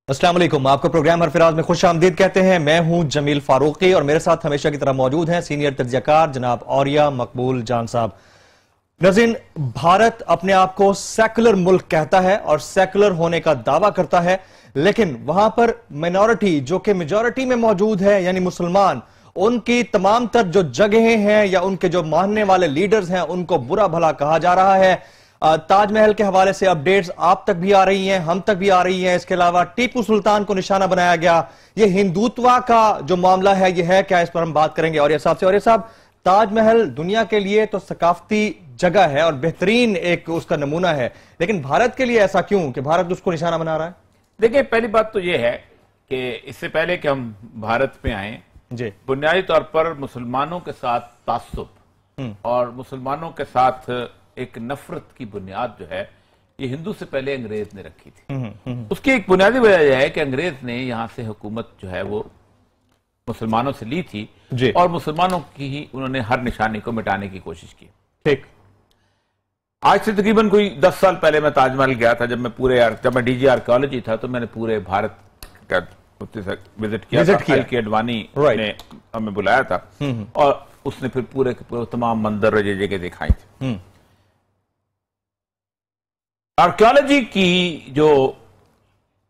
अस्सलाम वालेकुम। आपका प्रोग्राम हरफिराज में खुश आमदीद कहते हैं। मैं हूं जमील फारूकी और मेरे साथ हमेशा की तरह मौजूद हैं सीनियर तज्जियाकार जनाब औरिया मकबूल जान साहब। नज़ीन, भारत अपने आप को सेकुलर मुल्क कहता है और सेकुलर होने का दावा करता है, लेकिन वहां पर माइनॉरिटी जो कि मेजॉरिटी में मौजूद है यानी मुसलमान, उनकी तमाम तर जो जगहें हैं या उनके जो मानने वाले लीडर्स हैं उनको बुरा भला कहा जा रहा है। ताजमहल के हवाले से अपडेट्स आप तक भी आ रही हैं, हम तक भी आ रही हैं। इसके अलावा टीपू सुल्तान को निशाना बनाया गया। ये हिंदुत्व का जो मामला है ये है क्या, इस पर हम बात करेंगे। और ये साहब, ताजमहल दुनिया के लिए तो सकाफती जगह है और बेहतरीन एक उसका नमूना है, लेकिन भारत के लिए ऐसा क्यों कि भारत उसको निशाना बना रहा है? देखिए, पहली बात तो ये है कि इससे पहले कि हम भारत में आए जी, बुनियादी तौर पर मुसलमानों के साथ तासुब और मुसलमानों के साथ एक नफरत की बुनियाद जो है ये हिंदू से पहले अंग्रेज ने रखी थी। उसकी एक बुनियादी वजह यह है कि अंग्रेज ने यहां से हुकूमत जो है वो मुसलमानों से ली थी और मुसलमानों की ही उन्होंने हर निशानी को मिटाने की कोशिश की। ठीक, आज से तकरीबन कोई 10 साल पहले मैं ताजमहल गया था। जब मैं डीजी आर्कियोलॉजी था तो मैंने पूरे भारत का विजिट किया। एल.के. अडवाणी ने हमें बुलाया था और उसने फिर पूरे के पूरे तमाम मंदिर और जगह दिखाई थी। आर्कियोलॉजी की जो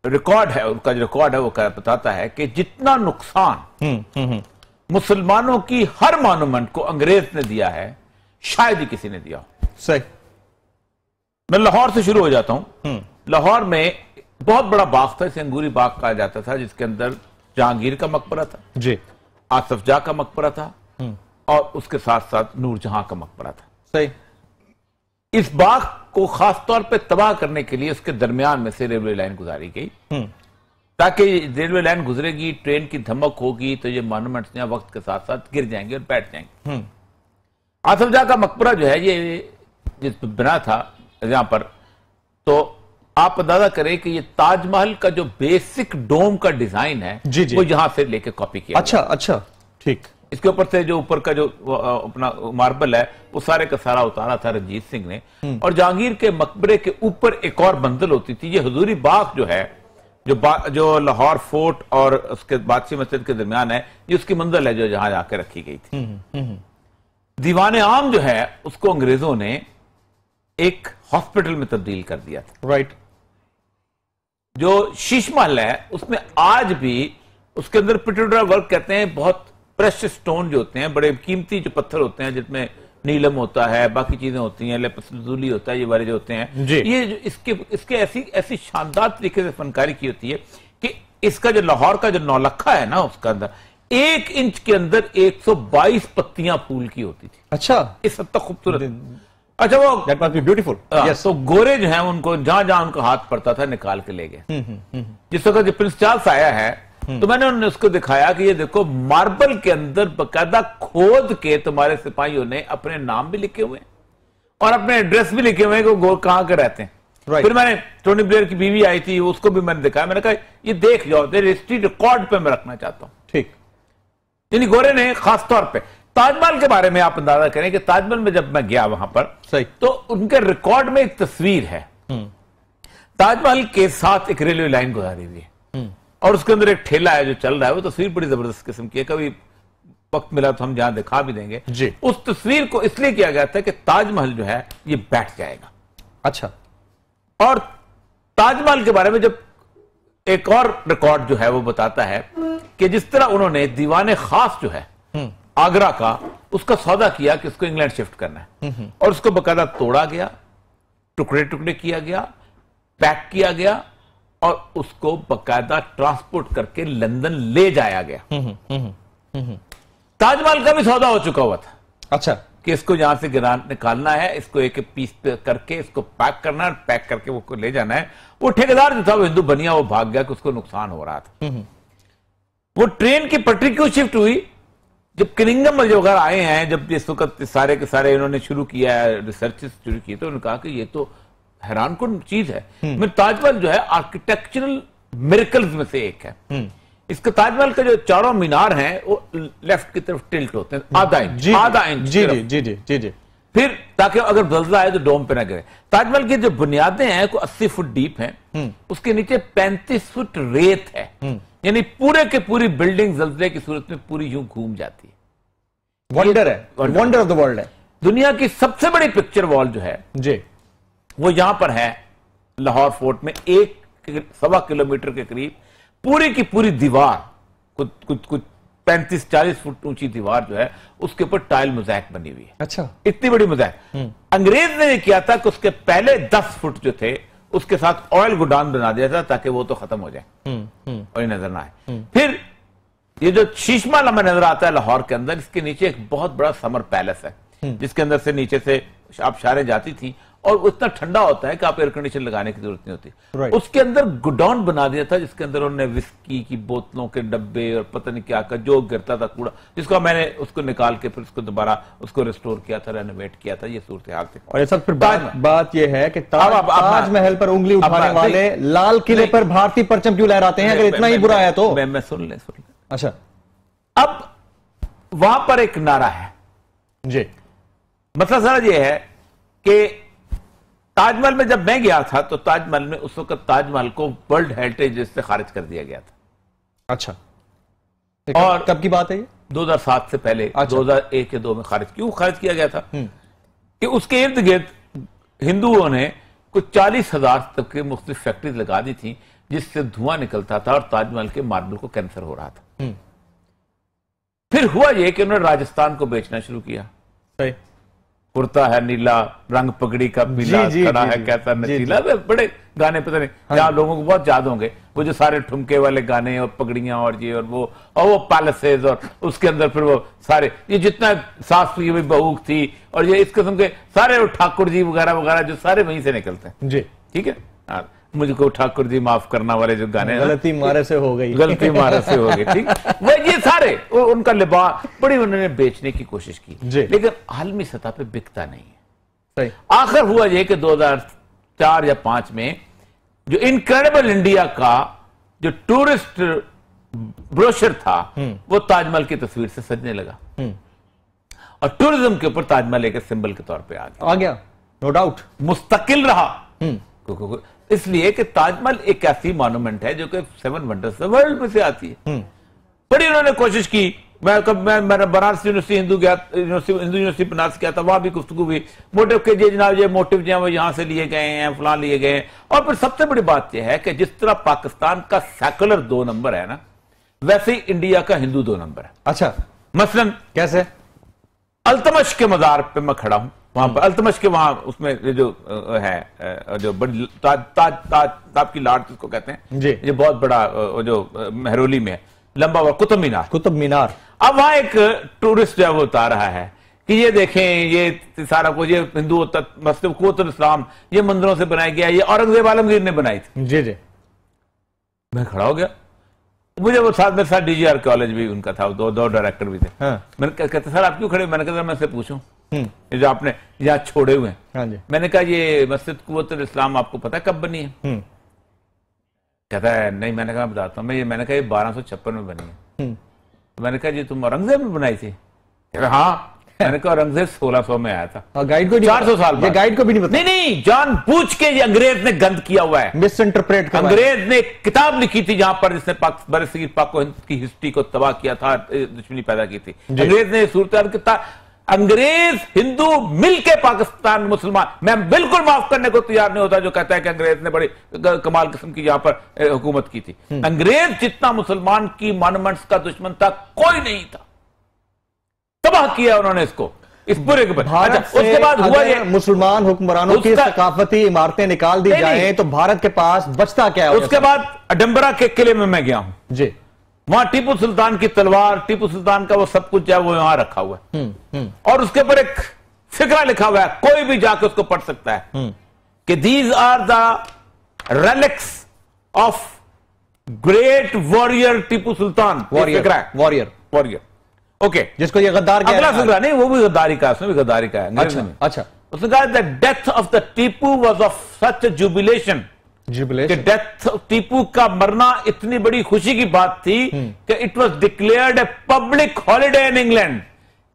रिकॉर्ड है, उनका जो रिकॉर्ड है वो बताता है कि जितना नुकसान मुसलमानों की हर मॉन्यूमेंट को अंग्रेज ने दिया है शायद ही किसी ने दिया। सही। मैं लाहौर से शुरू हो जाता हूं। लाहौर में बहुत बड़ा बाग था, इसे अंगूरी बाग कहा जाता था, जिसके अंदर जहांगीर का मकबरा था जी, आसफ जाह का मकबरा था और उसके साथ साथ नूरजहां का मकबरा था। सही। इस बाग को खासतौर पे तबाह करने के लिए उसके दरमियान में से रेलवे लाइन गुजारी गई ताकि रेलवे लाइन गुजरेगी, ट्रेन की धमक होगी तो ये मॉन्यूमेंट्स यहाँ वक्त के साथ साथ गिर जाएंगे और बैठ जाएंगे। आसफ जाह का मकबरा जो है ये जिस बना था यहां पर, तो आप अंदाजा करें कि ये ताजमहल का जो बेसिक डोम का डिजाइन है वो यहां से लेके कॉपी किया। अच्छा, ठीक। इसके ऊपर से जो ऊपर का जो अपना मार्बल है वो सारे का सारा उतारा था रंजीत सिंह ने। और जहांगीर के मकबरे के ऊपर एक और मंजिल होती थी। ये हजूरी बाग जो है जो लाहौर फोर्ट और उसके बादशाही मस्जिद के दरमियान है, ये उसकी मंजिल है जो जहां जाके रखी गई थी। दीवाने आम जो है उसको अंग्रेजों ने एक हॉस्पिटल में तब्दील कर दिया था। राइट। जो शीश महल है उसमें आज भी उसके अंदर पिटोरा वर्क कहते हैं, बहुत प्रेशियस स्टोन जो होते हैं, बड़े कीमती जो पत्थर होते हैं जिसमें नीलम होता है, बाकी चीजें होती हैं, लेपिस लजुली होता है, ये वाले जो होते हैं ये जो इसके ऐसी शानदार तरीके से फनकारी की होती है कि इसका जो लाहौर का जो नौलखा है ना उसका अंदर 1 इंच के अंदर 122 पत्तियां फूल की होती थी। अच्छा, इस हद तक खूबसूरत। अच्छा, वो दैट मस्ट बी ब्यूटीफुल। तो गोरे जो हैं उनको जहां जहां उनका हाथ पड़ता था निकाल के ले गए। जिस वक्त प्रिंस चार्ल्स आया है तो मैंने उन्हें उसको दिखाया कि ये देखो मार्बल के अंदर बकायदा खोद के तुम्हारे सिपाहियों ने अपने नाम भी लिखे हुए और अपने एड्रेस भी लिखे हुए कि वो कहां के रहते हैं। फिर मैंने टोनी ब्लेयर की बीवी आई थी, उसको भी मैंने दिखाया। मैंने कहा ये देख जाओ, हिस्ट्री रिकॉर्ड पे मैं रखना चाहता हूं। ठीक। यानी गोरे ने खासतौर पर ताजमहल के बारे में आप अंदाजा करें कि ताजमहल में जब मैं गया वहां पर सही, तो उनके रिकॉर्ड में एक तस्वीर है, ताजमहल के साथ एक रेलवे लाइन गुजारी हुई है और उसके अंदर एक ठेला है जो चल रहा है। वो तस्वीर बड़ी जबरदस्त किस्म की है, कभी वक्त मिला तो हम जहां दिखा भी देंगे जी। उस तस्वीर को इसलिए किया गया था कि ताजमहल जो है ये बैठ जाएगा। अच्छा। और ताजमहल के बारे में जब एक और रिकॉर्ड जो है वो बताता है कि जिस तरह उन्होंने दीवाने खास जो है आगरा का उसका सौदा किया कि उसको इंग्लैंड शिफ्ट करना है और उसको बकायदा तोड़ा गया, टुकड़े टुकड़े किया गया, पैक किया गया और उसको बकायदा ट्रांसपोर्ट करके लंदन ले जाया गया। ताजमहल का भी सौदा हो चुका हुआ था। अच्छा, कि इसको यहां से निकालना है, इसको एक पीस करके इसको पैक करना है, पैक करके वो ले जाना है। वो ठेकेदार जो था वो हिंदू बनिया, वो भाग गया कि उसको नुकसान हो रहा था। वो ट्रेन की पटरी क्यों शिफ्ट हुई? जब किलिंगम वगैरह आए हैं, जब इस वक्त सारे के सारे इन्होंने शुरू किया है, रिसर्च शुरू की, तो उन्होंने कहा कि ये तो हैरानकुन चीज है। मैं ताजमहल जो है आर्किटेक्चरल मिरेकल्स में से एक है। इसका ताजमहल का जो चारों मीनार हैं वो लेफ्ट की तरफ टिल्ट होते हैं, आधा इंच। जी जी जी जी जी। फिर ताकि अगर जल्जला आए तो डोम पे ना गिरे। ताजमहल की जो बुनियादें हैं को 80 फुट डीप हैं, उसके नीचे 35 फुट रेत है, यानी पूरे के पूरी बिल्डिंग जल्जले की सूरत में पूरी यूं घूम जाती है। वंडर है, वंडर ऑफ द वर्ल्ड है। दुनिया की सबसे बड़ी पिक्चर वॉल जो है जी, वो यहां पर है लाहौर फोर्ट में, 1.25 किलोमीटर के करीब पूरी की पूरी दीवार, कुछ 35-40 फुट ऊंची दीवार जो है उसके ऊपर टाइल मोज़ैक बनी हुई है। अच्छा, इतनी बड़ी मोज़ैक। अंग्रेज ने किया था कि उसके पहले 10 फुट जो थे उसके साथ ऑयल गोडाउन बना दिया था ताकि वो तो खत्म हो जाए और ये नजर ना आए। फिर ये जो शीशमा लम्बा नजर आता है लाहौर के अंदर, इसके नीचे एक बहुत बड़ा समर पैलेस है जिसके अंदर से नीचे से आबशारें जाती थी और इतना ठंडा होता है कि आप एयर कंडीशन लगाने की जरूरत नहीं होती। उसके अंदर गोडाउन बना दिया था जिसके अंदर उन्होंने विस्की की बोतलों के डब्बे और पता नहीं क्या का जो गिरता था कूड़ा, जिसको मैंने उसको निकाल के फिर उसको दोबारा उसको रिस्टोर किया था, रेनोवेट किया था। ये सूरत हाल थी। और ये सब फिर बात ये है कि ताजमहल पर उंगली उठाने वाले लाल किले पर भारतीय परचम क्यों लहराते हैं? अगर इतना ही बुरा है तो मैं सुन ले। अच्छा, अब वहां पर एक नारा है जी। मसला सारा ये है कि ताजमहल में जब मैं गया था तो ताजमहल में उस वक्त ताजमहल को वर्ल्ड हेरिटेज लिस्ट से खारिज कर दिया गया था। अच्छा, और कब की बात है ये? 2007 से पहले। अच्छा। 2001 या 2 में क्यों खारिज किया गया था कि उसके इर्द गिर्द हिंदुओं ने कुछ 40,000 तक की मुख्तलिफ फैक्ट्रीज लगा दी थी जिससे धुआं निकलता था और ताजमहल के मार्बल को कैंसर हो रहा था। फिर हुआ यह कि उन्होंने राजस्थान को बेचना शुरू किया। सही। कुर्ता है नीला, रंग पगड़ी का पीला, कड़ा है कैसा नचीला, बड़े गाने पता नहीं जहां लोगों को बहुत याद होंगे, वो जो सारे ठुमके वाले गाने और पगड़ियां और ये और वो पैलेसेस और उसके अंदर फिर वो सारे ये जितना सास की बहू थी और ये इस किस्म के सारे ठाकुर जी वगैरह वगैरह जो सारे वहीं से निकलते हैं जी। ठीक है, मुझको ठाकुर जी माफ करना वाले जो गाने, गलती मारे से हो गई, गलती मारे से हो गई। ठीक, वो ये सारे उनका लिबास बड़ी उन्होंने बेचने की कोशिश की लेकिन आलमी सतह पे बिकता नहीं है। आखिर हुआ ये कि 2004 या 5 में जो इनक्रेडिबल इंडिया का जो टूरिस्ट ब्रोशर था वो ताजमहल की तस्वीर से सजने लगा और टूरिज्म के ऊपर ताजमहल एक सिंबल के तौर पे आ गया। नो डाउट मुस्तकिल रहा, इसलिए कि ताजमहल एक ऐसी मॉन्यूमेंट है जो कि 7 वंडर्स ऑफ वर्ल्ड में से आती है। बड़ी उन्होंने कोशिश की। मैं बनारस यूनिवर्सिटी हिंदू यूनिवर्सिटी बनारस गया था, वहां भी गुफ्तगू हुई। मोटिव के ये जनाब ये मोटिव जो है वो यहां से लिए गए हैं, फलां लिए गए हैं। और फिर सबसे बड़ी बात यह है कि जिस तरह पाकिस्तान का सेकुलर 2 नंबर है ना, वैसे ही इंडिया का हिंदू 2 नंबर है। अच्छा, मसलन कैसे? अल्तमश के मजार पे मैं खड़ा हूं, वहां पर अल्तमश के वहां उसमें जो है जो बड़ी ताज की लाट जिसको कहते हैं जी, ये बहुत बड़ा जो महरोली में है, लंबा हुआ कुतुब मीनार। अब वहां एक टूरिस्ट जो है वो बता रहा है कि ये देखें ये सारा कुछ ये हिंदू मस्जिद कुव्वतुल इस्लाम ये मंदिरों से बनाया गया, ये औरंगजेब आलमगीर ने बनाई थी। जी जी। मैं खड़ा हो गया, मुझे वो साथ मेरे साथ डीजीआर कॉलेज भी उनका था, दो डायरेक्टर भी थे। मैंने कहते सर आप क्यों खड़े? मैंने कहा मैं से पूछूं ये जो आपने यहाँ छोड़े हुए हैं। मैंने कहा ये मस्जिद कुव्वतुल इस्लाम आपको पता है कब बनी है? कहता है नहीं। मैंने कहा बताता हूँ मैं। मैंने कहा ये 1256 में बनी है। मैंने कहा जी तुम औरंगजेब में बनाई थी? हाँ। मैंने कहा औरंगजेब 1600 में आया था। गाइड को 400 साल बाद। गाइड को भी नहीं पता। नहीं, जानबूझ के ये अंग्रेज ने गंद किया हुआ है, मिस इंटरप्रेट। अंग्रेज ने एक किताब लिखी थी जहां पर जिसने बरसगीर पाक की हिस्ट्री को तबाह किया था, दुश्मनी पैदा की थी। अंग्रेज ने सूरत अंग्रेज हिंदू मिलके पाकिस्तान मुसलमान, मैं बिल्कुल माफ करने को तैयार नहीं होता जो कहता है कि अंग्रेज ने बड़ी कमाल किस्म की यहां पर हुकूमत की थी। अंग्रेज जितना मुसलमान की मॉन्यूमेंट्स का दुश्मन था कोई नहीं था, तबाह किया उन्होंने इसको, इस पूरे के बाद। उसके बाद हुआ ये मुसलमान हुक्मरानों की सकाफती इमारतें निकाल दी जाए तो भारत के पास बचता क्या है? उसके बाद अडंबरा के किले में मैं गया हूं जी, वहां टीपू सुल्तान की तलवार, टीपू सुल्तान का वो सब कुछ है वो यहां रखा हुआ है और उसके ऊपर एक फिक्रा लिखा हुआ है, कोई भी जाकर उसको पढ़ सकता है कि these are the relics of great warrior Tipu Sultan. Warrior okay, जिसको ये गद्दार अगला फिक्रा नहीं, वो भी गद्दारी का, उसमें भी गद्दारी का है। अच्छा, उसने कहा the death of the Tipu was of such jubilation, death Tipu का मरना इतनी बड़ी खुशी की बात थी कि it was declared a public holiday in England,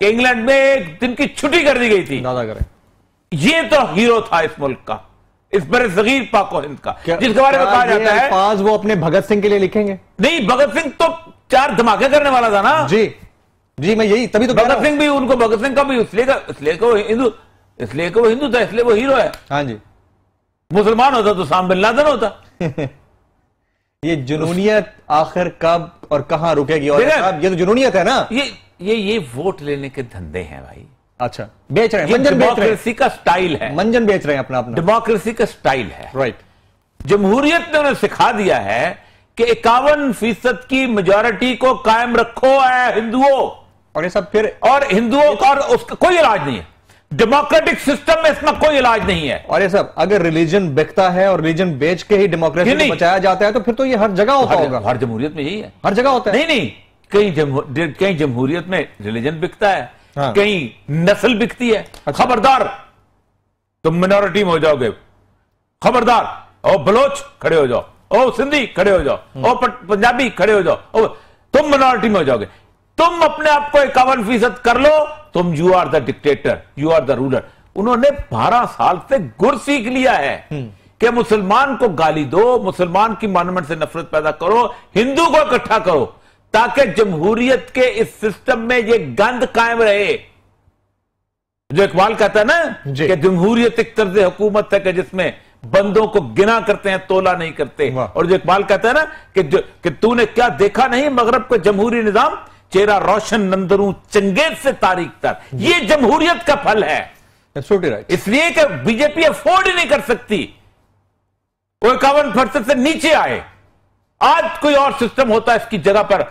कि इंग्लैंड में एक दिन की छुट्टी कर दी गई थी। दादा करें, ये तो हीरो था इस मुल्क का, इस बड़े सगीर पाको हिंद का, जिसके बारे में कहा जाता है अल्फाज वो अपने भगत सिंह के लिए लिखेंगे। नहीं, भगत सिंह तो 4 धमाके करने वाला था ना। जी जी, मैं यही तभी तो भगत सिंह भी, उनको भगत सिंह का भी इसलिए वो हिंदू था, इसलिए वो हीरो है। हाँ जी, मुसलमान होता तो उसामा बिन लादेन होता। ये जुनूनियत आखिर कब और कहां रुकेगी? और ये तो जुनूनियत है ना, ये वोट लेने के धंधे हैं भाई। अच्छा, बेच रहे हैं, मंजन बेच रहे हैं, डेमोक्रेसी का स्टाइल है, मंजन बेच रहे हैं अपना अपना, डेमोक्रेसी का स्टाइल है। राइट। जमहूरियत ने उन्हें सिखा दिया है कि 51% की मेजॉरिटी को कायम रखो है हिंदुओं, और ये सब फिर, और हिंदुओं का, और उसका कोई इलाज नहीं है। डेमोक्रेटिक सिस्टम में इसमें कोई इलाज नहीं है। और ये सब अगर रिलीजन बिकता है और रिलीजन बेच के ही डेमोक्रेसी को बचाया जाता है, तो फिर तो ये हर जगह होता होगा। हर जमहूरियत में यही है, हर जगह होता है। नहीं, कहीं जमहूरियत में रिलीजन बिकता है, हाँ। कहीं नस्ल बिकती है। अच्छा। खबरदार, तुम मिनॉरिटी में हो जाओगे, खबरदार। ओ बलोच खड़े हो जाओ, ओ सिंधी खड़े हो जाओ, ओ पंजाबी खड़े हो जाओ, ओ तुम मिनॉरिटी में हो जाओगे। तुम अपने आप को 51% कर लो, तुम you are the dictator, you are the ruler. उन्होंने 12 साल से गुर सीख लिया है कि मुसलमान को गाली दो, मुसलमान की मॉन्यूमेंट से नफरत पैदा करो, हिंदू को इकट्ठा करो, ताकि जमहूरियत के इस सिस्टम में ये गंद कायम रहे। जो इकबाल कहता है ना कि जमहूरियत एक तर्ज हुकूमत है कि जिसमें बंदों को गिना करते हैं, तोला नहीं करते। और जो इकबाल कहता है ना कि तूने क्या देखा नहीं मगरब का जमहूरी निजाम, चेहरा रोशन नंदरू चंगेज से तारीख तक। ये जमहूरियत का फल है। right. इसलिए कि बीजेपी अफोर्ड ही नहीं कर सकती वो 51% से नीचे आए। आज कोई और सिस्टम होता है इसकी जगह पर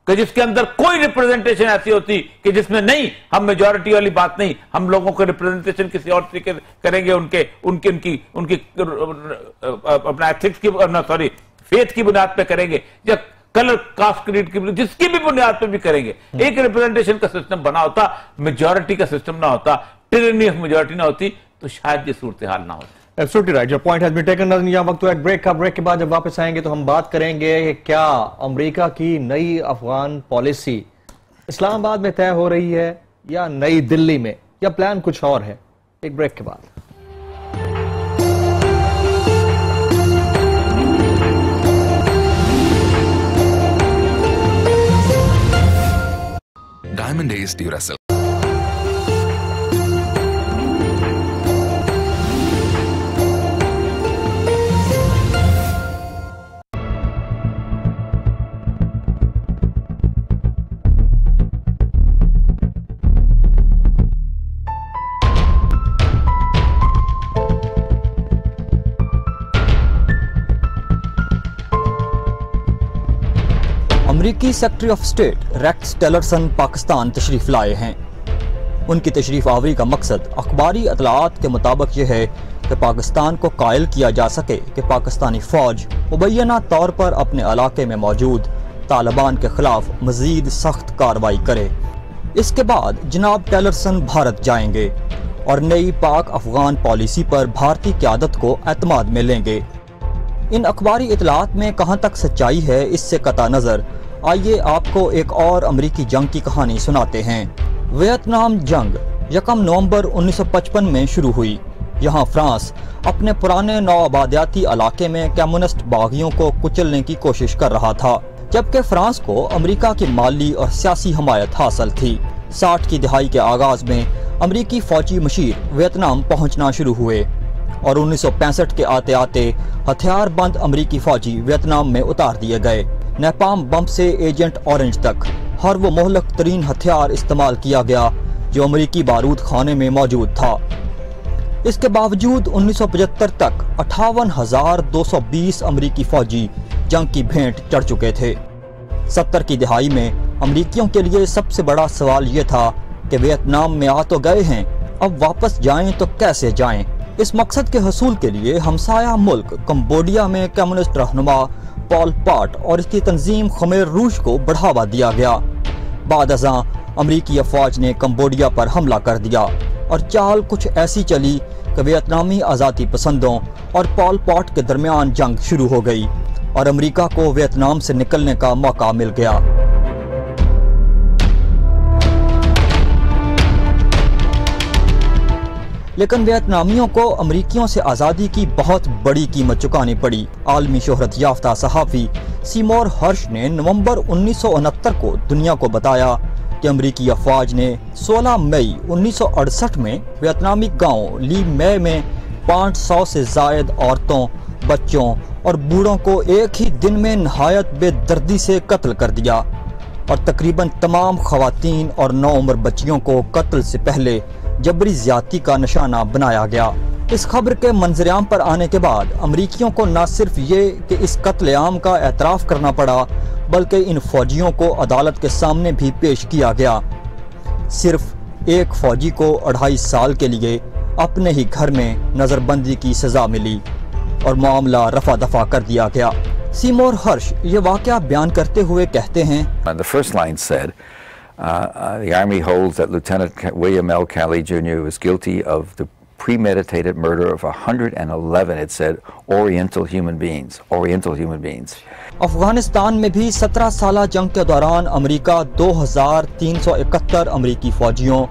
कि जिसके अंदर कोई रिप्रेजेंटेशन ऐसी होती कि जिसमें नहीं, हम मेजॉरिटी वाली बात नहीं, हम लोगों को रिप्रेजेंटेशन किसी और तरीके करेंगे, उनकी अपना एथिक्स की, सॉरी फेथ की बुनियाद पे करेंगे, या कलर कास्ट क्रीड की, जिसकी भी बुनियाद पे भी करेंगे। एक रिप्रेजेंटेशन का सिस्टम बना होता, मेजॉरिटी का सिस्टम ना होता, टिरनी ऑफ मेजॉरिटी ना होती, तो शायद ये सूरत हाल ना होती। Absolutely right. Your point has been taken. यहाँ वक्त तो एक ब्रेक का, ब्रेक के बाद जब वापस आएंगे तो हम बात करेंगे कि क्या अमेरिका की नई अफगान पॉलिसी इस्लामाबाद में तय हो रही है या नई दिल्ली में, या प्लान कुछ और है। एक ब्रेक के बाद। Diamond Ace Duracell. अमरीकी secretary of state Rex Tillerson Pakistan तशरीफ लाए हैं। उनकी तशरीफ आवरी का मकसद अखबारी इतलात के मुताबिक यह है कि पाकिस्तान को कायल किया जा सके कि पाकिस्तानी फ़ौज मुबैना तौर पर अपने इलाके में मौजूद तालिबान के खिलाफ मज़ीद सख्त कार्रवाई करे। इसके बाद जनाब टिलरसन भारत जाएंगे और नई पाक अफगान पॉलिसी पर भारतीय क़यादत को एतमाद में लेंगे। इन अखबारी इतलात में कहाँ तक सच्चाई है, इससे कता नज़र आइए आपको एक और अमरीकी जंग की कहानी सुनाते हैं। वियतनाम जंग 1 नवंबर 1955 में शुरू हुई। यहाँ फ्रांस अपने पुराने नौआबादियाती इलाके में कम्युनिस्ट बागियों को कुचलने की कोशिश कर रहा था, जबकि फ्रांस को अमेरिका की माली और सियासी हमायत हासिल थी। 60 की दहाई के आगाज में अमरीकी फौजी मशीर वियतनाम पहुँचना शुरू हुए और 1965 के आते आते हथियारबंद अमरीकी फौजी वियतनाम में उतार दिए गए। नैपाम बम से एजेंट ऑरेंज तक हर वो मोहलक तरीन हथियार इस्तेमाल किया गया जो अमरीकी बारूद खाने में मौजूद था। इसके बावजूद 1975 तक 58,220 अमरीकी फौजी जंग की भेंट चढ़ चुके थे। 70 की दहाई में अमरीकियों के लिए सबसे बड़ा सवाल ये था कि वियतनाम में आ तो गए हैं, अब वापस जाएं तो कैसे जाएं। इस मकसद के हसूल के लिए हमसाया मुल्क कंबोडिया में कम्युनिस्ट रहनुमा पॉल पॉट और इसकी तंजीम खमेर रूश को बढ़ावा दिया गया। बाद अज़ां अमरीकी अफवाज ने कंबोडिया पर हमला कर दिया और चाल कुछ ऐसी चली कि वियतनामी आज़ादी पसंदों और पॉल पॉट के दरमियान जंग शुरू हो गई और अमरीका को वियतनाम से निकलने का मौका मिल गया। लेकिन वियतनामियों को अमरीकियों से आज़ादी की बहुत बड़ी कीमत चुकानी पड़ी। आलमी शोहरत याफ्ता सहाफ़ी सीमोर हर्श ने नवंबर 1969 को दुनिया को बताया कि अमरीकी अफवाज ने 16 मई 1968 में वियतनामी गांव ली मै में 500 से जायद औरतों, बच्चों और बूढ़ों को एक ही दिन में नहायत बेदर्दी से कत्ल कर दिया और तकरीबन तमाम खवातीन और 9 उम्र बच्चियों को कत्ल से पहले जबरी ज्यादती का निशाना बनाया गया। इस खबर के मंजरेआम पर आने के बाद अमरीकियों को न सिर्फ ये कि इस कत्लेआम का एतराफ़ करना पड़ा, बल्कि इन फौजियों को अदालत के सामने भी पेश किया गया। सिर्फ एक फौजी को 2.5 साल के लिए अपने ही घर में नज़रबंदी की सज़ा मिली और मामला रफा दफा कर दिया गया। सीमोर हर्श ये वाक़या बयान करते हुए कहते हैं, The first line said, the Army holds that Lieutenant William L. Calley Jr. was guilty of the premeditated murder of 111, it said, Oriental human beings. Afghanistan में भी 17 साला जंग के दौरान अमेरिका 2371 अमरीकी फौजियों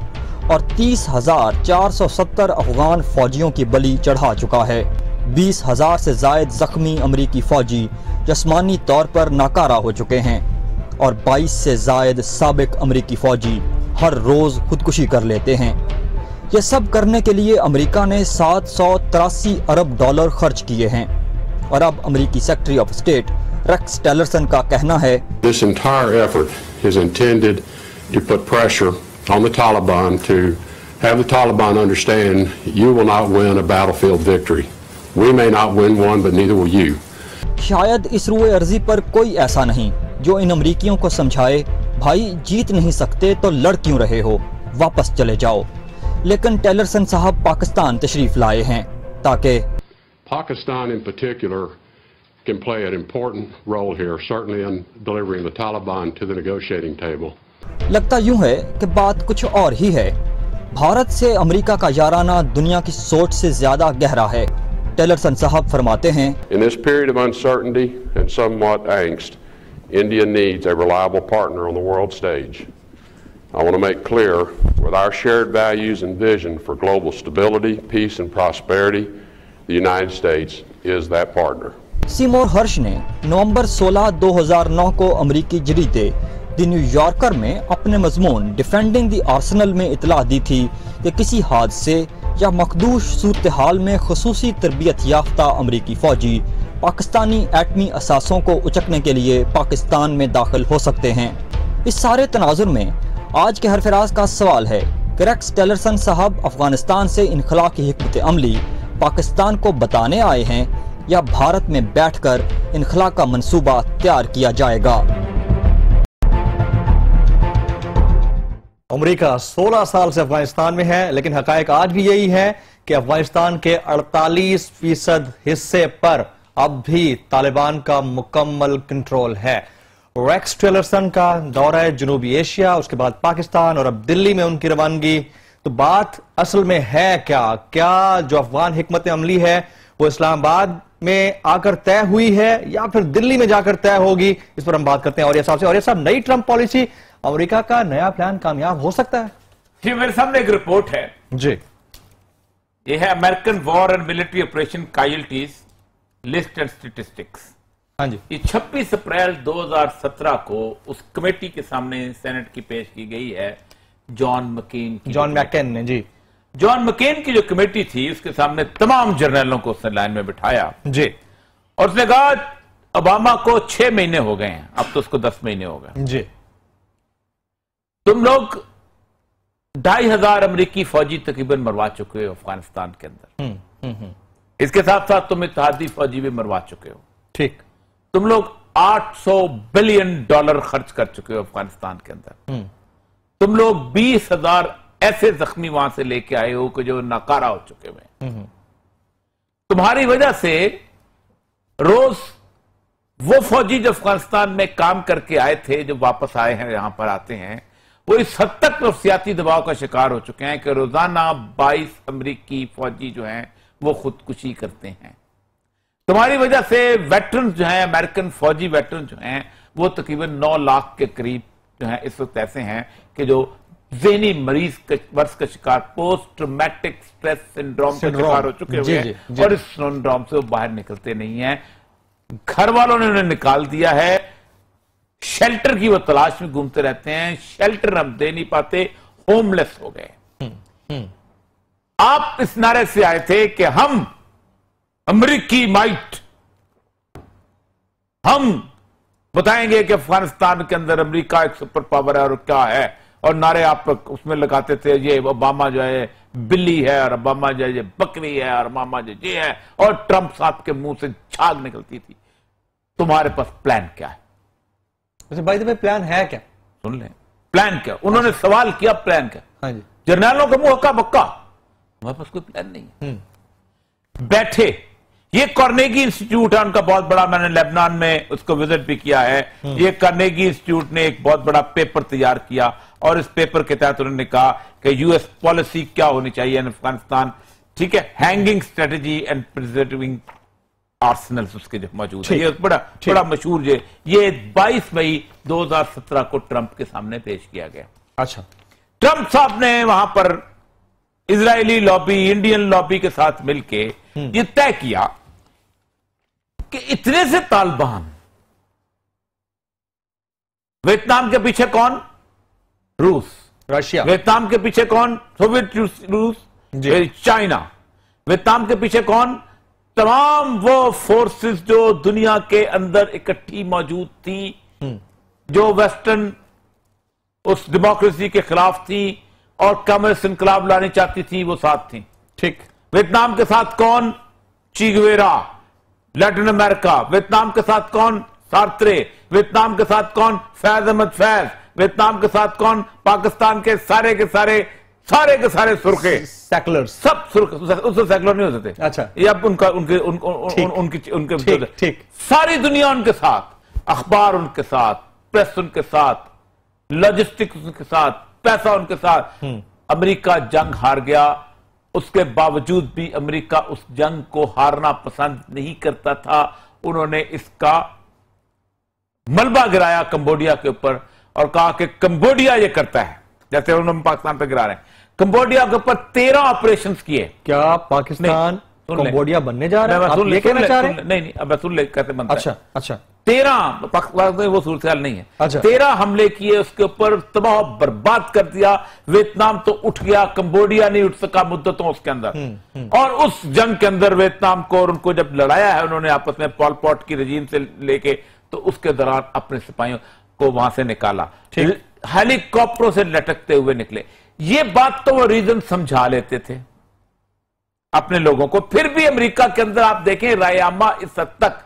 और 30,470 अफगान फौजियों की बलि चढ़ा चुका है। 20,000 से जायद जख्मी अमरीकी फौजी जिस्मानी तौर पर नाकारा हो चुके हैं और 22 से जायद साबिक अमरीकी फौजी हर रोज खुदकुशी कर लेते हैं। ये सब करने के लिए अमेरिका ने 783 अरब डॉलर खर्च किए हैं और अब अमेरिकी secretary of state Rex Tillerson का कहना है, This entire effort is intended to put pressure on the Taliban to have the Taliban understand you will not win a battlefield victory. We may not win one, but neither will you. शायद इस रुए अर्जी पर कोई ऐसा नहीं जो इन अमरीकियों को समझाए, भाई जीत नहीं सकते तो लड़ क्यों रहे हो, वापस चले जाओ। लेकिन टिलरसन साहब पाकिस्तान तशरीफ लाए हैं ताकि Pakistan in particular can play an important role here, certainly in delivering the Taliban to the negotiating table. लगता यूं है कि बात कुछ और ही है। भारत से अमेरिका का याराना दुनिया की सोच से ज्यादा गहरा है। टिलरसन साहब फरमाते हैं, In this period of uncertainty and somewhat angst, India needs a reliable partner on the world stage. I want to make clear, with our shared values and vision for global stability, peace and prosperity, the United States is that partner. Seymour Hersh ने नवंबर 16, 2009 को अमरीकी जरीदे the New Yorker में अपने मजमून defending the Arsenal में इतला दी थी कि किसी हादसे या मखदूश सूरत हाल में खुसूसी तरबियत याफ्ता अमरीकी फौजी पाकिस्तानी एटमी असासों को उचकने के लिए पाकिस्तान में दाखिल हो सकते हैं। इस सारे तनाजुर में आज के हरफराज का सवाल है कि रेक्स टिलरसन साहब अफगानिस्तान से इनखला की हिकमत अमली पाकिस्तान को बताने आए हैं या भारत में बैठकर इनखला का मंसूबा तैयार किया जाएगा। अमेरिका 16 साल से अफगानिस्तान में है, लेकिन हकायक आज भी यही है कि अफगानिस्तान के 48% हिस्से पर अब भी तालिबान का मुकम्मल कंट्रोल है। रेक्स टिलरसन का दौरा है जनूबी एशिया, उसके बाद पाकिस्तान और अब दिल्ली में उनकी रवानगी। तो बात असल में है क्या जो अफगान हिकमत अमली है वो इस्लामाबाद में आकर तय हुई है या फिर दिल्ली में जाकर तय होगी, इस पर हम बात करते हैं। और ये साहब नई ट्रंप पॉलिसी, अमेरिका का नया प्लान कामयाब हो सकता है? जी, मेरे सामने एक रिपोर्ट है जी, ये है American war and military operation casualties list and statistics. हाँ जी, ये 26 अप्रैल 2017 को उस कमेटी के सामने सेनेट की पेश की गई है, जॉन मैकेन ने। जी, जॉन मैकेन की जो कमेटी थी उसके सामने तमाम जर्नलों को उसने लाइन में बिठाया जी, और उसने कहा ओबामा को 6 महीने हो गए हैं, अब तो उसको 10 महीने हो गए जी, तुम लोग 2,500 अमरीकी फौजी तकरीबन मरवा चुके हो अफगानिस्तान के अंदर। इसके साथ साथ तुम इत्तेहादी फौजी भी मरवा चुके हो। ठीक, तुम लोग $800 बिलियन खर्च कर चुके हो अफगानिस्तान के अंदर। तुम लोग 20,000 ऐसे जख्मी वहां से लेके आए हो कि जो नाकारा हो चुके हुए। तुम्हारी वजह से रोज वो फौजी जो अफगानिस्तान में काम करके आए थे, जो वापस आए हैं, यहां पर आते हैं, वो इस हद तक नफसियाती दबाव का शिकार हो चुके हैं कि रोजाना 22 अमरीकी फौजी जो हैं वो खुदकुशी करते हैं। तुम्हारी वजह से वेटरन जो हैं, अमेरिकन फौजी वेटरन जो हैं, वो तकरीबन 9 लाख के करीब जो है इस वक्त ऐसे हैं कि जो ज़हनी मरीज वर्ष का शिकार, पोस्ट ट्रॉमेटिक स्ट्रेस सिंड्रोम का शिकार हो चुके हुए हैं और इस सिंड्रोम से वो बाहर निकलते नहीं हैं। घर वालों ने उन्हें निकाल दिया है, शेल्टर की वो तलाश में घूमते रहते हैं, शेल्टर हम दे नहीं पाते, होमलेस हो गए। आप इस नारे से आए थे कि हम अमेरिकी माइट, हम बताएंगे कि अफगानिस्तान के अंदर अमेरिका एक सुपर पावर है और क्या है, और नारे आप उसमें लगाते थे, ये ओबामा जो है बिल्ली है और ओबामा जो है ये बकरी है और ओबामा जो ये है, और ट्रंप साहब के मुंह से झाग निकलती थी। तुम्हारे पास प्लान क्या है? वैसे बाय द वे प्लान है क्या? सुन लें, प्लान क्या? उन्होंने सवाल किया, प्लान क्या? हाँ जी, जर्नलों का मुंह हक्का बक्का, हमारे पास कोई प्लान नहीं है। बैठे, ये कार्नेगी इंस्टीट्यूट है उनका बहुत बड़ा, मैंने लेबनान में उसको विजिट भी किया है। ये कार्नेगी इंस्टीट्यूट ने एक बहुत बड़ा पेपर तैयार किया और इस पेपर के तहत उन्होंने कहा कि यूएस पॉलिसी क्या होनी चाहिए अफगानिस्तान, ठीक है, hanging strategy and preserving Arsenal's उसके जो मौजूद है। ये बड़ा मशहूर ये 22 मई 2017 को ट्रंप के सामने पेश किया गया। अच्छा, ट्रंप साहब ने वहां पर इजरायली लॉबी, इंडियन लॉबी के साथ मिलके ये तय किया कि इतने से तालिबान, वियतनाम के पीछे कौन? रूस, रशिया। वियतनाम के पीछे कौन? सोवियत रूस, चाइना। वियतनाम के पीछे कौन? तमाम वो फोर्सेस जो दुनिया के अंदर इकट्ठी मौजूद थी, जो वेस्टर्न उस डेमोक्रेसी के खिलाफ थी और कम्युनिस्ट इनकलाब लानी चाहती थी, वो साथ थी। ठीक। वियतनाम के साथ कौन? चे गुवेरा, लैटिन अमेरिका। वियतनाम के साथ कौन? सार्त्रे। वियतनाम के साथ कौन? फैज अहमद फैज। वियतनाम के साथ कौन? पाकिस्तान के सारे के सारे सुर्खे, सेकुलर्स, सब सुर्खे। उससे सेकुलर नहीं हो सकते। अच्छा, ये अब उनके ठीक, सारी दुनिया उनके साथ, अखबार उनके साथ, प्रेस उनके साथ, लॉजिस्टिक्स उनके साथ, पैसा उनके साथ। अमेरिका जंग हार गया, उसके बावजूद भी अमेरिका उस जंग को हारना पसंद नहीं करता था। उन्होंने इसका मलबा गिराया कंबोडिया के ऊपर और कहा कि कंबोडिया ये करता है, जैसे उन्होंने पाकिस्तान पे गिरा रहे हैं। कंबोडिया के ऊपर 13 ऑपरेशन किए। क्या पाकिस्तान कंबोडिया बनने जा रहा है? आप ये कहना चाह रहे हैं? नहीं, अब सुन ले कैसे बनता है। अच्छा, 13 पाकिस्तान में वो सूरत हाल नहीं है। अच्छा, 13 हमले किए, उसके ऊपर तबाह बर्बाद कर दिया। वियतनाम तो उठ गया, कंबोडिया नहीं उठ सका मुद्दतों उसके अंदर। और उस जंग के अंदर वियतनाम को और उनको जब लड़ाया है उन्होंने आपस में, पॉल पॉट की रजीम से लेके, तो उसके दौरान अपने सिपाहियों को वहां से निकाला, हेलीकॉप्टरों से लटकते हुए निकले। ये बात तो वो रीजन समझा लेते थे अपने लोगों को। फिर भी अमेरिका के अंदर आप देखें, रायामा इस हद तक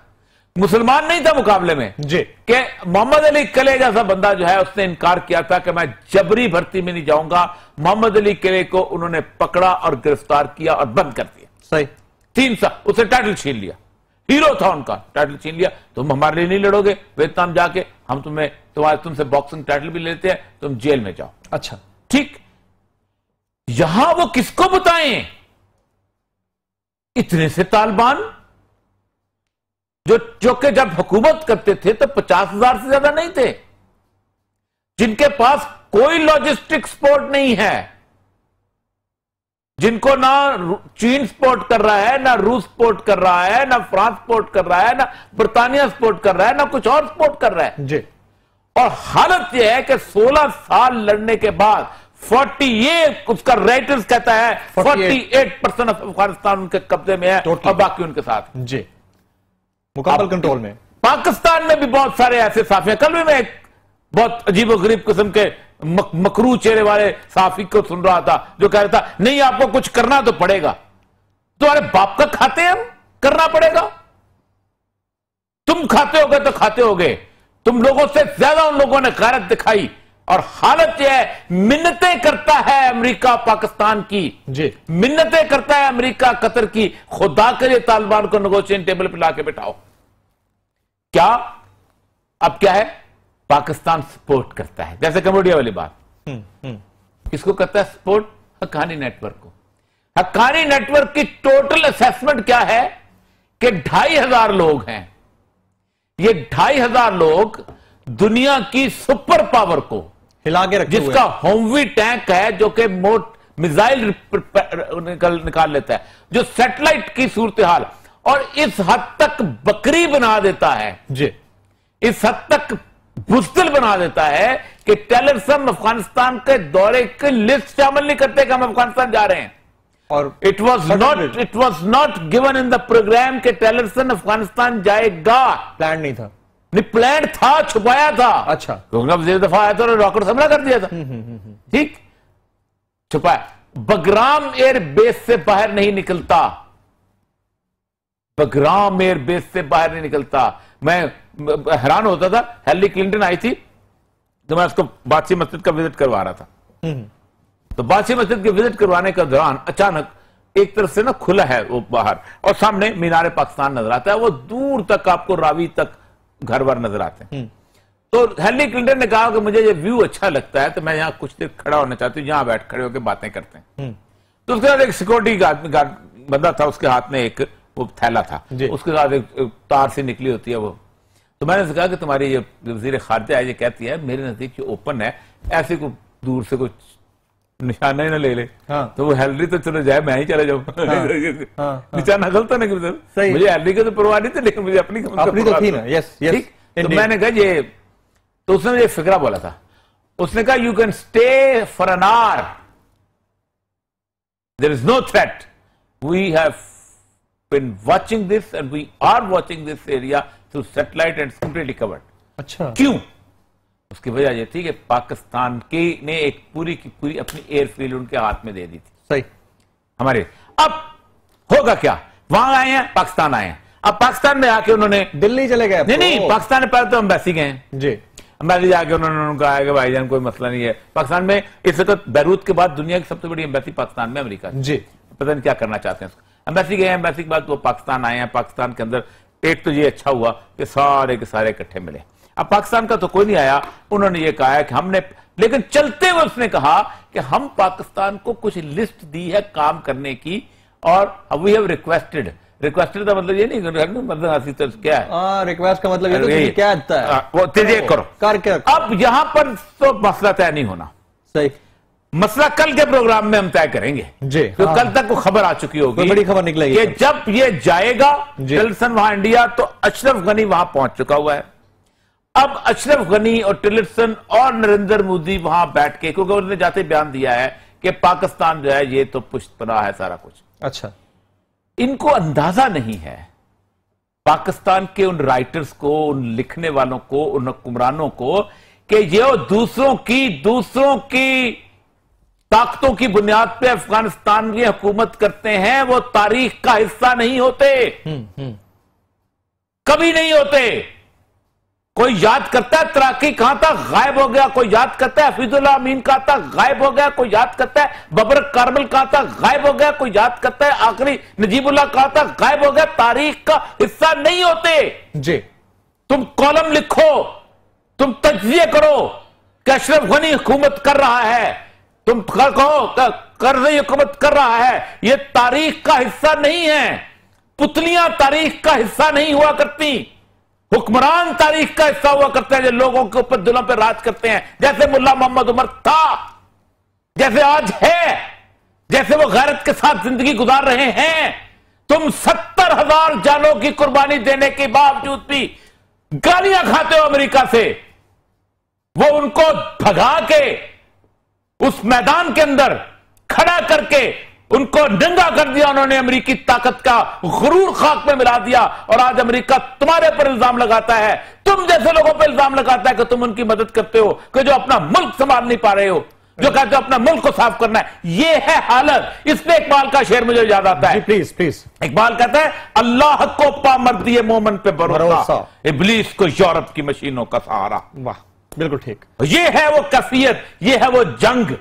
मुसलमान नहीं था मुकाबले में जी, कि मोहम्मद अली किले जैसा बंदा जो है उसने इनकार किया था कि मैं जबरी भर्ती में नहीं जाऊंगा। मोहम्मद अली किले को उन्होंने पकड़ा और गिरफ्तार किया और बंद कर दिया। सही, 3 साल उसे टाइटल छीन लिया, हीरो था उनका, टाइटल छीन लिया। तुम हमारे लिए नहीं लड़ोगे वियतनाम जाके, हम तुमसे बॉक्सिंग टाइटल भी लेते हैं, तुम जेल में जाओ। अच्छा, ठीक। यहां वो किसको बताएं? इतने से तालिबान जो कि जब हुकूमत करते थे तो 50,000 से ज्यादा नहीं थे, जिनके पास कोई लॉजिस्टिक सपोर्ट नहीं है, जिनको ना चीन सपोर्ट कर रहा है, ना रूस सपोर्ट कर रहा है, ना फ्रांस सपोर्ट कर रहा है, ना ब्रिटानिया सपोर्ट कर रहा है, ना कुछ और सपोर्ट कर रहा है जी। और हालत यह है कि 16 साल लड़ने के बाद 48, उसका राइटर्स कहता है 48% अफगानिस्तान उनके कब्जे में है और बाकी उनके साथ जी, मुकम्मल कंट्रोल में। पाकिस्तान में भी बहुत सारे ऐसे साफी हैं। कल भी मैं एक बहुत अजीबोगरीब किस्म के मकरू चेहरे वाले साफी को सुन रहा था जो कह रहा था नहीं आपको कुछ करना तो पड़ेगा। तो अरे बाप का खाते हम, करना पड़ेगा। तुम खाते होगे तो खाते होगे, तुम लोगों से ज्यादा उन लोगों ने गैरत दिखाई और हालत यह है, मिन्नतें करता है अमेरिका पाकिस्तान की जी, मिन्नतें करता है अमेरिका कतर की, खुदा के लिए तालिबान को नेगोशिएशन टेबल पर लाके बैठाओ। क्या अब क्या है? पाकिस्तान सपोर्ट करता है, जैसे कंबोडिया वाली बात। किसको करता है सपोर्ट? हक्कानी नेटवर्क को। हक्कानी नेटवर्क की टोटल असेसमेंट क्या है कि 2,500 लोग हैं। ये 2,500 लोग दुनिया की सुपर पावर को, हिला के रखे हुए जिसका होमवी टैंक है जो कि मोट मिसाइल निकाल लेता है, जो सैटेलाइट की सूरत हाल और इस हद तक बकरी बना देता है जी, इस हद तक बुज़दिल बना देता है कि टिलरसन अफगानिस्तान के दौरे की लिस्ट शामिल नहीं करते कि हम अफगानिस्तान जा रहे हैं। और it was not given in the programme के टिलरसन अफगानिस्तान जाएगा। प्लान नहीं था, नहीं प्लान था, छुपाया था। अच्छा, क्योंकि वजीर दफा आया था और रॉकेट हमला कर दिया था। ठीक, छुपाया। बगराम एयर बेस से बाहर नहीं निकलता, बगराम एयर बेस से बाहर नहीं निकलता। मैं हैरान होता था, हिलरी क्लिंटन आई थी तो मैं उसको बादशाही मस्जिद का विजिट करवा रहा था। तो बादशाही मस्जिद के विजिट करवाने के दौरान अचानक एक तरफ से ना खुला है वो बाहर और सामने मीनार पाकिस्तान नजर आता है, वो दूर तक आपको रावी तक घर बार नजर आते हैं। तो हिलरी क्लिंटन ने कहा कि मुझे ये व्यू अच्छा लगता है तो मैं यहां कुछ देर खड़ा होना चाहती हूँ, यहां बैठ खड़े होकर बातें करते हैं। तो उसके बाद एक सिक्योरिटी गार्ड बंदा था, उसके हाथ में एक वो थैला था, उसके साथ एक तार से निकली होती है वो। तो मैंने उससे कहा कि तुम्हारी ये वजीर खारजा है, ये कहती है मेरे नजदीक ये ओपन है, ऐसे को दूर से कुछ निशाना ही ना ले ले। हाँ। तो वो हिलरी तो चलो जाए, मैं ही चले जाऊँ। हाँ। निशाना गलत है ना, मुझे हिलरी की तो परवाह नहीं थी, लेकिन मुझे अपनी तो थी ना। Yes yes. तो मैंने कहा ये, तो उसने मुझे फिक्रा बोला था, उसने कहा you can stay for an hour, there is no threat, we have been watching this and we are watching this area through satellite and it's completely covered। अच्छा, क्यों? उसकी वजह ये थी कि पाकिस्तान की ने एक पूरी की पूरी अपनी एयरफील्ड उनके हाथ में दे दी थी। सही, हमारे अब होगा क्या, वहां आए हैं, पाकिस्तान आए हैं, अब पाकिस्तान में आके उन्होंने दिल्ली चले गए। नहीं, पाकिस्तान में पहले तो एम्बेसी गए जी, एम्बेसी जाके उन्होंने कहा है कि भाईजान कोई मसला नहीं है। पाकिस्तान में इस वक्त बैरूत के बाद दुनिया की सबसे बड़ी एम्बेसी पाकिस्तान में अमेरिका जी, पता नहीं क्या करना चाहते हैं। एम्बेसी गए, एम्बेसी के बाद वो पाकिस्तान आए हैं। पाकिस्तान के अंदर एक तो ये अच्छा हुआ कि सारे के सारे इकट्ठे मिले। अब पाकिस्तान का तो कोई नहीं आया, उन्होंने ये कहा है कि हमने, लेकिन चलते हुए उसने कहा कि हम पाकिस्तान को कुछ लिस्ट दी है काम करने की और वी हैव रिक्वेस्टेड का मतलब ये नहीं, मतलब क्या है रिक्वेस्ट का मतलब ये क्या है, वो तेजी करो करके। अब यहां पर तो मसला तय नहीं होना, सही मसला कल के प्रोग्राम में हम तय करेंगे जी। तो कल तक वो खबर आ चुकी होगी, बड़ी खबर निकलेगी कि जब ये जाएगा टिलरसन वहां इंडिया, तो अशरफ गनी वहां पहुंच चुका हुआ है। अब अशरफ गनी और टिलरसन और नरेंद्र मोदी वहां बैठ के, क्योंकि उन्होंने जाते बयान दिया है कि पाकिस्तान जो है ये तो पुश्तना है सारा कुछ। अच्छा, इनको अंदाजा नहीं है पाकिस्तान के उन राइटर्स को, उन लिखने वालों को, उन हुक्मरानों को कि ये दूसरों की ताकतों की बुनियाद पे अफगानिस्तान की हुकूमत करते हैं, वो तारीख का हिस्सा नहीं होते, कभी नहीं होते। कोई याद करता है तराकी कहां था, गायब हो गया। कोई याद करता है हफीजुल्लाह अमीन कहां था, गायब हो गया। कोई याद करता है बबरक कारमल कहां था, गायब हो गया। कोई याद करता है आखिरी नजीबुल्लाह कहां था, गायब हो गया। तारीख का हिस्सा नहीं होते जी। तुम कॉलम लिखो, तुम तज्जिए करो कि अशरफ गनी हुकूमत कर रहा है, तुम कहो कर रही हुकूमत कर रहा है, यह तारीख का हिस्सा नहीं है। पुतलियां तारीख का हिस्सा नहीं हुआ करती, हुक्मरान तारीख का हिस्सा हुआ करते हैं जो लोगों के ऊपर दिलों पर राज करते हैं, जैसे मुल्ला मोहम्मद उमर था, जैसे आज है, जैसे वो गैरत के साथ जिंदगी गुजार रहे हैं। तुम 70,000 जानों की कुर्बानी देने के बावजूद भी गालियां खाते हो अमेरिका से। वो उनको भगा के उस मैदान के अंदर खड़ा करके उनको नंगा कर दिया उन्होंने, अमेरिकी ताकत का गुरूर खाक में मिला दिया। और आज अमेरिका तुम्हारे पर इल्जाम लगाता है, तुम जैसे लोगों पर इल्जाम लगाता है कि तुम उनकी मदद करते हो, कि जो अपना मुल्क संभाल नहीं पा रहे हो, जो कहते हो अपना मुल्क को साफ करना है। ये है हालत। इसमें इकबाल का शेर मुझे याद आता है, प्लीज प्लीज। इकबाल कहता है, अल्लाह को पामर्दी मोमन पे भरोसा, इब्लीस को यूरोप की मशीनों का सहारा। वाह, बिल्कुल ठीक। ये है वो कैफियत, ये है वो जंग,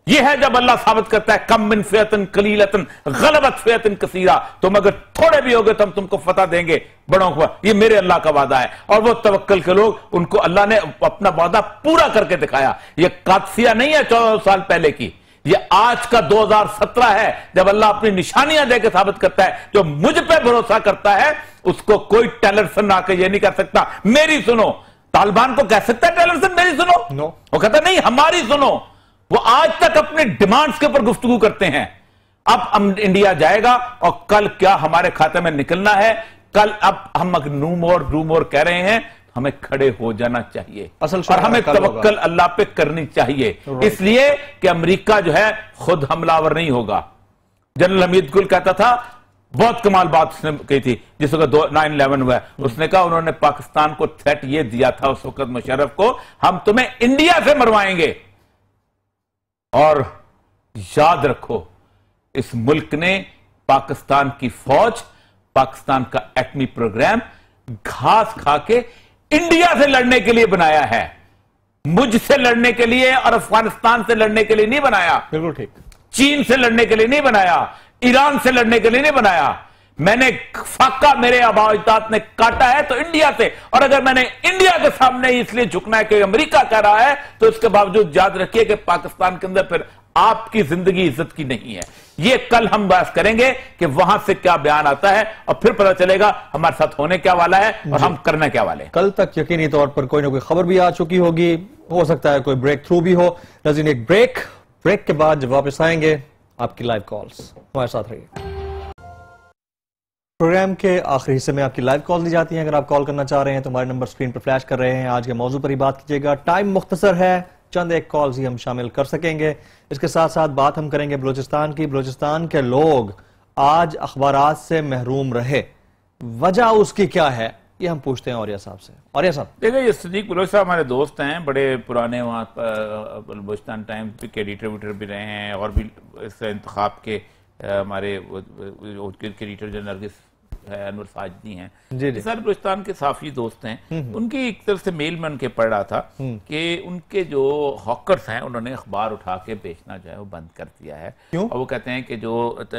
ये है जब अल्लाह साबित करता है कम मिन फियतन कलीलतन गलबत फियतन कसीरा, तुम अगर थोड़े भी होगे तो हम तुमको फतह देंगे बड़ों को। ये मेरे अल्लाह का वादा है। और वो तवक्कल के लोग, उनको अल्लाह ने अपना वादा पूरा करके दिखाया। ये कादसिया नहीं है 14 साल पहले की, ये आज का 2017 है, जब अल्लाह अपनी निशानियां देकर साबित करता है जो मुझ पे भरोसा करता है उसको कोई टिलरसन आके ये नहीं कर सकता मेरी सुनो। तालिबान को कह सकता है टेलरसन मेरी सुनो? No. वो कहता नहीं हमारी सुनो। वो आज तक अपने डिमांड्स के ऊपर गुफ्तगू करते हैं। अब हम इंडिया जाएगा और कल क्या हमारे खाते में निकलना है, कल अब हम नो मोर कह रहे हैं, हमें खड़े हो जाना चाहिए और हमें तवक्कल अल्लाह पे करनी चाहिए, इसलिए कि अमेरिका जो है खुद हमलावर नहीं होगा। जनरल हमीद गुल कहता था, बहुत कमाल बात उसने कही थी जिस वक्त 9/11 हुआ, उसने कहा उन्होंने पाकिस्तान को थ्रेट ये दिया था उस वक्त मुशर्रफ को, हम तुम्हें इंडिया से मरवाएंगे। और याद रखो इस मुल्क ने पाकिस्तान की फौज, पाकिस्तान का एटमी प्रोग्राम घास खा के इंडिया से लड़ने के लिए बनाया है, मुझसे लड़ने के लिए और अफगानिस्तान से लड़ने के लिए नहीं बनाया। बिल्कुल ठीक। चीन से लड़ने के लिए नहीं बनाया, ईरान से लड़ने के लिए नहीं बनाया। मैंने फाका मेरे आबा अजदाद ने काटा है तो इंडिया से, और अगर मैंने इंडिया के सामने इसलिए झुकना है कि अमेरिका कह रहा है, तो इसके बावजूद याद रखिए कि पाकिस्तान के अंदर फिर आपकी जिंदगी इज्जत की नहीं है। ये कल हम बात करेंगे कि वहां से क्या बयान आता है और फिर पता चलेगा हमारे साथ होने क्या वाला है और हम करने क्या वाले हैं। कल तक यकीनी तौर पर कोई ना कोई खबर भी आ चुकी होगी, हो सकता है कोई ब्रेक थ्रू भी हो। नज़ीर एक ब्रेक के बाद जब वापस आएंगे आपकी लाइव कॉल्स हमारे साथ रहिए। प्रोग्राम के आखिरी हिस्से में आपकी लाइव कॉल दी जाती है। अगर आप कॉल करना चाह रहे हैं तो हमारे नंबर स्क्रीन पर फ्लैश कर रहे हैं। आज के मौजू पर ही बात कीजिएगा, टाइम मुख्तसर है, चंद एक कॉल्स ही हम शामिल कर सकेंगे। इसके साथ साथ बात हम करेंगे बलूचिस्तान की। बलूचिस्तान के लोग आज अखबारात से महरूम रहे, वजह उसकी क्या है, ये हम पूछते हैं औरिया साहब से। औरिया साहब देखिए, ये सदीक बलोच साहब हमारे दोस्त हैं, बड़े पुराने वहाँ बलूचिस्तान टाइम्स के एडिटर भी रहे हैं और भी इस इंतखाब के हमारे एडिटर जो नरगिस है, अनवर साजदी हैं, ये सारे बलूचिस्तान के साफी दोस्त हैं। उनकी एक तरफ से मेल में उनके पढ़ रहा था कि उनके जो हॉकर्स हैं उन्होंने अखबार उठा के बेचना जो है वो बंद कर दिया है। क्यों? और वो कहते हैं कि जो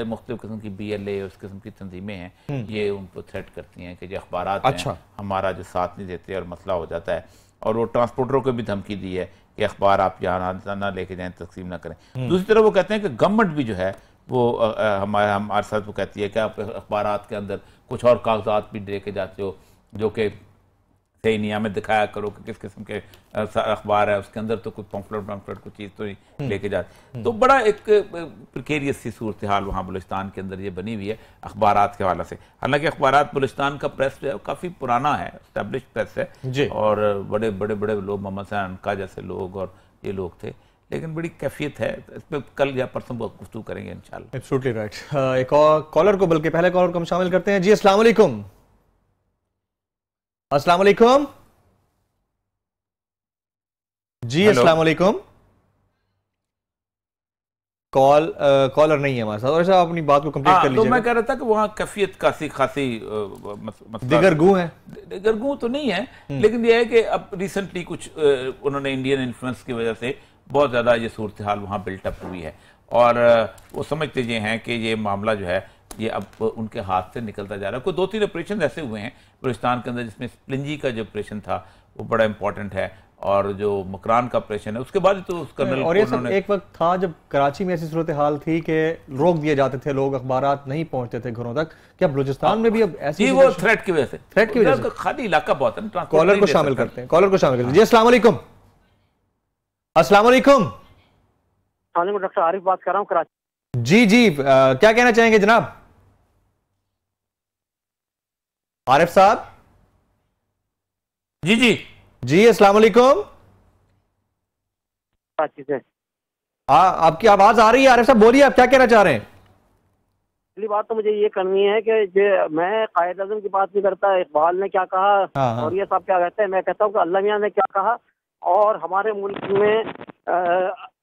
मुख्तलिफ किस्म की BLA उस किस्म की तंजीमें हैं, ये उनको थ्रेट करती हैं कि जो अखबारात हैं हमारा जो साथ नहीं देते और मसला हो जाता है। और वो ट्रांसपोर्टरों को भी धमकी दी है कि अखबार आप यहाँ ना लेके जाएं, तकसीम ना करें। दूसरी तरफ वो कहते हैं कि गवर्नमेंट भी जो है वो हमारे साथ वो कहती है कि आप अखबारात के अंदर कुछ और कागजात भी लेके जाते हो जो कि सही नहीं, हमें दिखाया करो कि किस किस्म के अखबार है, उसके अंदर तो कुछ पम्फलेट कुछ चीज़ तो नहीं लेके जाते। तो बड़ा एक प्रिकेरियस सी सूरत हाल वहाँ बलूचिस्तान के अंदर ये बनी हुई है अखबारात के हवाले से। हालांकि अखबारात बलूचिस्तान का प्रेस जो है काफ़ी पुराना है, एस्टेब्लिश प्रेस है और बड़े बड़े बड़े लोग, मोहम्मद हसन अनका जैसे लोग और ये लोग थे, लेकिन बड़ी कैफियत है। इस पर कल या परसों गुफ्तगू करेंगे इंशाल्लाह। Absolutely right. एक और कॉलर को, बल्कि पहले कॉलर को हम शामिल करते हैं। जी अस्सलाम वालेकुम। अस्सलाम वालेकुम जी। अस्सलाम वालेकुम। कॉलर नहीं है हमारे साथ, और आप अपनी बात को कंप्लीट कर लीजिए। तो मैं कह रहा था कि वहाँ कैफियत खासी दिगरगू है। दिगरगू तो नहीं है, लेकिन यह है कि अब रिसेंटली कुछ उन्होंने इंडियन इन्फ्लुएंस की वजह से बहुत ज़्यादा ये सूरत हाल वहाँ बिल्टअप हुई है और वो समझते ये हैं कि ये मामला जो है ये अब उनके हाथ से निकलता जा रहा है। कोई 2-3 ऑपरेशन ऐसे हुए हैं बलूचिस्तान के अंदर जिसमें स्प्लिंजी का जो ऑपरेशन था वो बड़ा इंपॉर्टेंट है, और जो मकरान का ऑपरेशन है उसके बाद तो उस कर्नल और ये सब एक वक्त था जब कराची में ऐसी सूरत हाल थी कि रोक दिए जाते थे लोग, अखबारात नहीं पहुंचते थे घरों तक। क्या बलूचिस्तान में भी अब ऐसी? वो थ्रेट की वजह से खाली इलाका बहुत है। कॉलर को शामिल करते हैं, कॉलर को शामिल करते हैं। जी अस्सलाम वालेकुम। अस्सलाम वालेकुम। डॉक्टर आरिफ बात कर रहा हूँ कराची। जी क्या कहना चाहेंगे जनाब? आरिफ साहब। जी अस्सलाम वालेकुम। कराची से आपकी आवाज आ रही है आरिफ साहब, बोलिए आप क्या कहना चाह रहे हैं? पहली बात तो मुझे ये करनी है कि मैं कायद आज़म की बात नहीं करता, इकबाल ने क्या कहा और ये सब क्या कहते हैं। मैं कहता हूँ कि अल्लाह मियां ने क्या कहा, और हमारे मुल्क में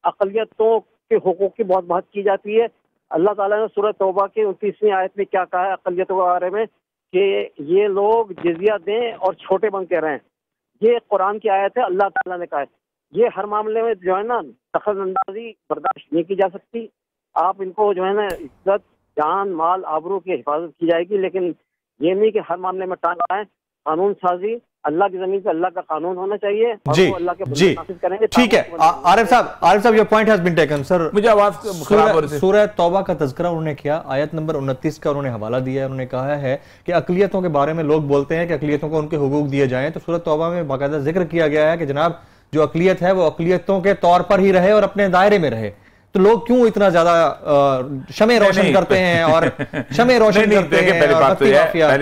अक़लियतों के हुकूक की बहुत बात की जाती है। अल्लाह ताला ने सूरह तौबा की 29वीं आयत में क्या कहा है अक़लियतों के बारे में कि ये लोग जिज़िया दें और छोटे बन के रहें। ये कुरान की आयत है, अल्लाह ताला ने कहा है। ये हर मामले में जो है ना दखलअंदाजी बर्दाश्त नहीं की जा सकती। आप इनको जो है ना इज्जत, जान, माल, आबरू की हिफाजत की जाएगी, लेकिन ये नहीं कि हर मामले में टांग आए। कानून साजी अल्लाह की जमीन पे अल्लाह का कानून होना चाहिए और जी वो अल्लाह के जी नाफिज करेंगे। ठीक है आरिफ साहब your point has been taken sir. मुझे आवाज खराब हो रही थी। सूरह तौबा का तज़किरा उन्होंने किया, आयत नंबर 29 का उन्होंने हवाला दिया है। उन्होंने कहा है कि अक़लियतों के बारे में लोग बोलते हैं कि अक़लियतों को उनके हुकूक दिए जाएं, तो सूरह तौबा में बाकायदा जिक्र किया गया है कि जनाब जो अक़लियत है वो अक़लियतों के तौर पर ही रहे और अपने दायरे में रहे। तो लोग क्यों इतना ज्यादा शमे रोशन करते हैं और शमे रोशन करते हैं? पहली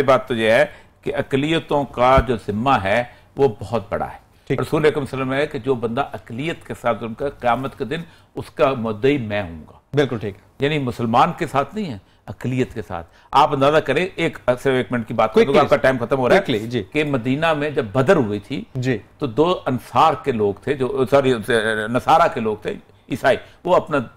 बात तो यह है कि अक़लियतों का जो जिम्मा है वो बहुत बड़ा है। रसूल अकरम सल्लल्लाहु अलैहि वसल्लम है कि जो बंदा अक़लियत के साथ उनका क़यामत के दिन उसका मुद्दई मैं हूंगा। बिल्कुल ठीक है, यानी मुसलमान के साथ नहीं है, अक़लियत के साथ। आप अंदाजा करें, एक मिनट की बात करूंगा, आपका टाइम खत्म हो रहा है जी। कि मदीना में जब बदर हुई थी जी तो 2 अंसार के लोग थे, जो सॉरी नसारा के लोग थे, ईसाई, वो अपना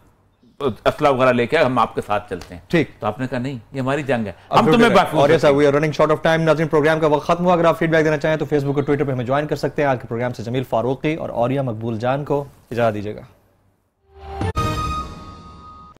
असला वगैरह लेके हम आपके साथ चलते हैं। ठीक, तो आपने कहा नहीं, ये हमारी जंग है, हम तुम्हें और ऐसा we are running short of time. नाज़रीन, प्रोग्राम का वक्त खत्म हुआ। अगर आप फीडबैक देना चाहें तो फेसबुक और ट्विटर पे हमें ज्वाइन कर सकते हैं। आज के प्रोग्राम से जमील फारूकी और औरिया मकबूल जान को इजाज़त दीजिएगा।